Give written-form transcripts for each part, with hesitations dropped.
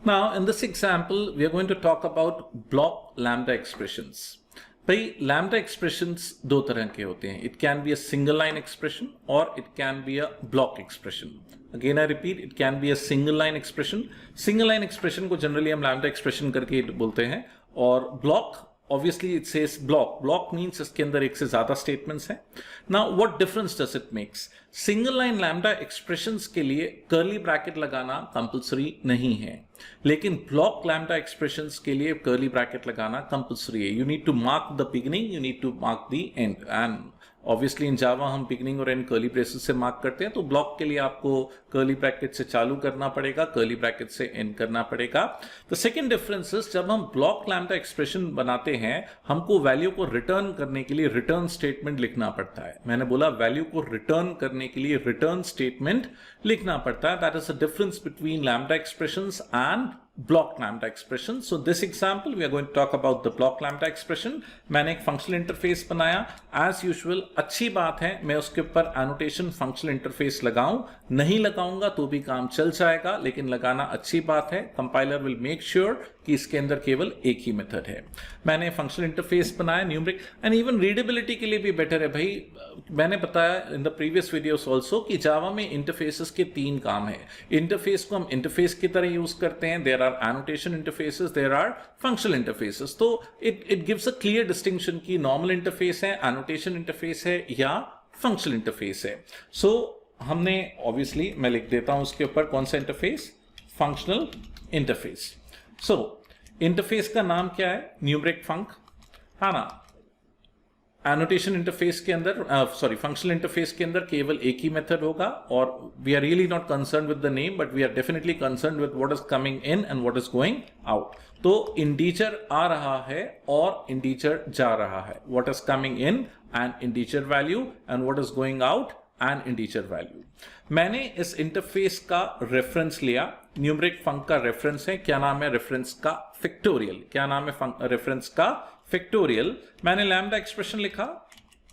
Now, in this example, we are going to talk about block lambda expressions. भाई lambda expressions दो तरह के होते हैं. It can be a single line expression or it can be a block expression. Again, I repeat, it can be a single line expression. Single line expression को generally हम lambda expression करके बोलते हैं, और block obviously it says block. Block means इसके अंदर एक से ज्यादा statements हैं. Now, what difference does it makes? Single line lambda expressions के लिए curly bracket लगाना compulsory नहीं है, लेकिन block lambda expressions के लिए curly bracket लगाना compulsory है. You need to mark the beginning, you need to mark the end, and obviously in Java हम बिगनिंग और एंड कर्ली ब्रेसेस से मार्क करते हैं, तो ब्लॉक के लिए आपको कर्ली ब्रैकेट से चालू करना पड़ेगा, कर्ली ब्रैकेट से एंड करना पड़ेगा. द सेकंड डिफरेंस इज, जब हम ब्लॉक लैम्डा एक्सप्रेशन बनाते हैं, हमको वैल्यू को रिटर्न करने के लिए रिटर्न स्टेटमेंट लिखना पड़ता है. मैंने बोला वैल्यू को रिटर्न करने के लिए रिटर्न स्टेटमेंट लिखना पड़ता है. That is the difference between lambda expressions and block lambda expression. So this example we are going to talk about the block lambda expression. मैंने एक functional interface बनाया. As usual, अच्छी बात है मैं उसके ऊपर annotation functional interface लगाऊं, नहीं लगाऊंगा तो भी काम चल जाएगा, लेकिन लगाना अच्छी बात है. Compiler will make sure कि इसके अंदर केवल एक ही मेथड है. मैंने फंक्शनल इंटरफेस बनाया न्यूमेरिक, एंड इवन रीडेबिलिटी के लिए भी बेटर है. भाई मैंने बताया in the previous videos also कि जावा में इंटरफेसेस के तीन काम है. इंटरफेस को हम इंटरफेस की तरह यूज करते हैं. There are annotation interfaces, there are functional interfaces. तो it gives a clear distinction कि नॉर्मल इंटरफेस है, एनोटेशन इंटरफेस है या फंक्शनल इंटरफेस है. सो हमने ऑब्वियसली मैं लिख देता हूं उसके ऊपर कौन सा इंटरफेस, फंक्शनल इंटरफेस. सो इंटरफेस का नाम क्या है, न्यूमेरिक फंक है ना. एनोटेशन इंटरफेस के अंदर फंक्शनल इंटरफेस के अंदर केवल एक ही मेथड होगा, और we are really not concern with the name, but we are definitely concern with what is coming in and what is going out. तो इंटीजर आ रहा है और इंटीजर जा रहा है. What is coming in and integer value, and what is going out and integer value. मैंने इस इंटरफेस का रेफरेंस लिया. न्यूमेरिक फंक का रेफरेंस है, क्या नाम है रेफरेंस का, फैक्टोरियल. क्या नाम है रेफरेंस का, फैक्टोरियल. मैंने लैम्डा एक्सप्रेशन लिखा.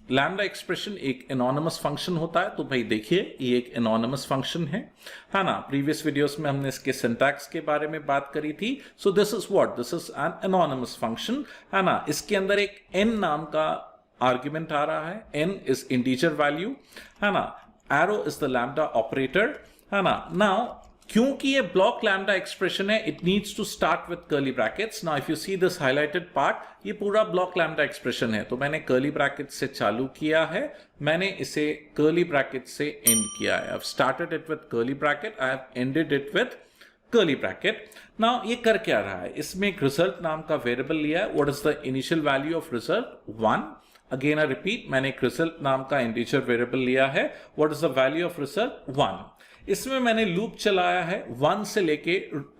लैम्डा एक्सप्रेशन एक एनोनिमस फंक्शन होता है, तो भाई देखिए ये एक एनोनिमस फंक्शन है ना. प्रीवियस वीडियोस में हमने इसके सिंटैक्स के बारे में बात करी थी. So this is what, this is an anonymous function है ना. इसके अंदर एक n नाम का आर्ग्यूमेंट आ रहा है. n इज इंटीजर वैल्यू है ना. Arrow is the lambda operator है ना. नाउ क्योंकि ये ब्लॉक लैम्डा एक्सप्रेशन है, it needs to start with curly brackets. Now if you see this highlighted part, ये पूरा ब्लॉक लैम्डा एक्सप्रेशन है, तो मैंने कर्ली ब्रैकेट से चालू किया है, मैंने इसे कर्ली ब्रैकेट से एंड किया है. I have started it with curly bracket, I have ended it with curly bracket. Now ये कर क्या रहा है, इसमें एक रिजल्ट नाम का वेरिएबल लिया है. What is the initial value of result, 1. Again I repeat, मैंने एक रिजल्ट नाम का इंटीजर वेरिएबल लिया है. What is the value of result, 1. इसमें मैंने लूप चलाया है 1 से लेके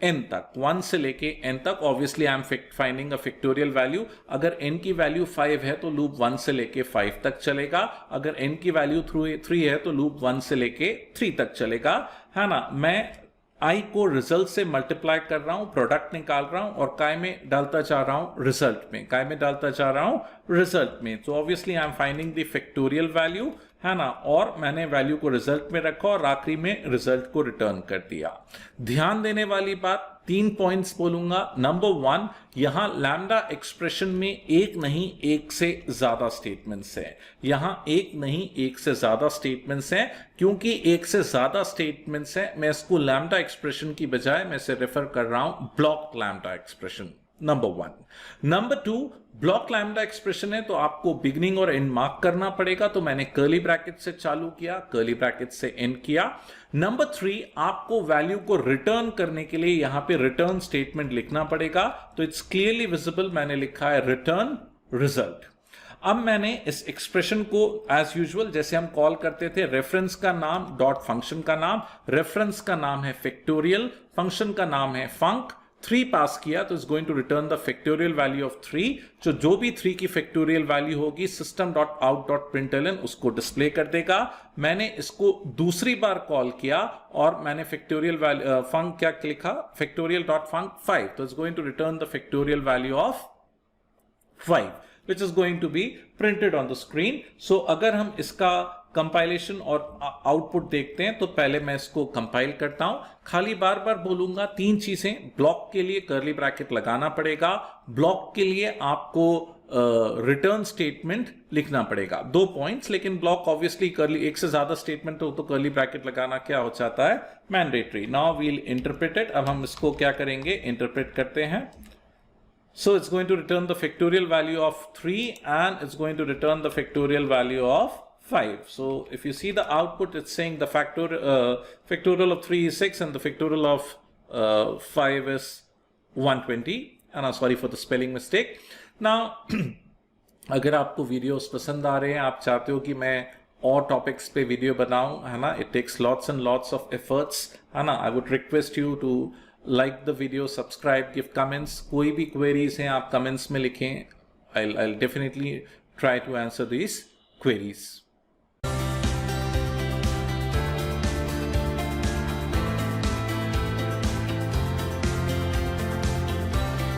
n तक, 1 से लेके n तक. Obviously I am finding a factorial value. अगर n की वैल्यू 5 है तो लूप 1 से लेके 5 तक चलेगा. अगर n की वैल्यू 3 है तो लूप 1 से लेके 3 तक चलेगा है ना. मैं i को रिजल्ट से मल्टीप्लाई कर रहा हूं, प्रोडक्ट निकाल रहा हूं, और काय में डालता जा रहा हूं रिजल्ट में, काय में डालता जा रहा हूं रिजल्ट में. तो obviously I am finding the factorial value है ना, और मैंने वैल्यू को रिजल्ट में रखा और आखिरी में रिजल्ट को रिटर्न कर दिया. ध्यान देने वाली बात, 3 पॉइंट्स बोलूंगा. नंबर 1, यहां लैम्डा एक्सप्रेशन में एक नहीं एक से ज्यादा स्टेटमेंट्स है. यहां एक नहीं एक से ज्यादा स्टेटमेंट्स हैं. क्योंकि एक से ज्यादा स्टेटमेंट्स हैं, मैं इसको लैम्डा एक्सप्रेशन की बजाय मैं इसे रेफर कर रहा हूं block lambda expression. Number 1. Number 2, block lambda expression है तो आपको बिगनिंग और एंड मार्क करना पड़ेगा, तो मैंने कर्ली ब्रैकेट से चालू किया, कर्ली ब्रैकेट से एंड किया. नंबर 3, आपको वैल्यू को रिटर्न करने के लिए यहां पे रिटर्न स्टेटमेंट लिखना पड़ेगा. तो इट्स क्लियरली विजिबल, मैंने लिखा है रिटर्न रिजल्ट. अब मैंने इस एक्सप्रेशन को एज यूजुअल जैसे हम कॉल करते थे, रेफरेंस का नाम डॉट फंक्शन का नाम, रेफरेंस का नाम है फैक्टोरियल, फंक्शन का नाम है फंक. 3 पास किया तो is going to return the factorial value of 3. जो भी 3 की फैक्टोरियल वैल्यू होगी, system dot out dot println उसको डिस्प्ले कर देगा. मैंने इसको दूसरी बार कॉल किया और मैंने फैक्टोरियल वैल्यू फंक क्या लिखा, फैक्टोरियल डॉट फंक 5, तो is going to return the factorial value of 5, which is going to be printed on the screen. So अगर हम इसका कंपाइलेशन और आउटपुट देखते हैं, तो पहले मैं इसको कंपाइल करता हूं। खाली बार बार बोलूंगा 3 चीजें। ब्लॉक के लिए कर्ली ब्रैकेट लगाना पड़ेगा, ब्लॉक के लिए आपको रिटर्न स्टेटमेंट लिखना पड़ेगा। 2 पॉइंट्स, लेकिन ब्लॉक ऑब्वियसली कर्ली, एक से ज्यादा स्टेटमेंट हो तो कर्ली ब्रैकेट लगाना क्या हो जाता है, mandatory. Now we'll interpret it. अब हम इसको क्या करेंगे, इंटरप्रेट करते हैं। So it's going to return the factorial value of 3 and it's going to return the factorial value of 5. So if you see the output, it's saying the factorial of 3 is 6 and the factorial of 5 is 120. And I'm sorry for the spelling mistake. Now, अगर आपको videos पसंद आ रहे हैं, आप चाहते हो कि मैं और टॉपिक्स पे वीडियो बनाऊं, है ना, it takes lots and lots of efforts, है ना। I would request you to like the video, subscribe, give comments. कोई भी क्वेरीज हैं आप कमेंट्स में लिखें, I definitely try to answer these queries.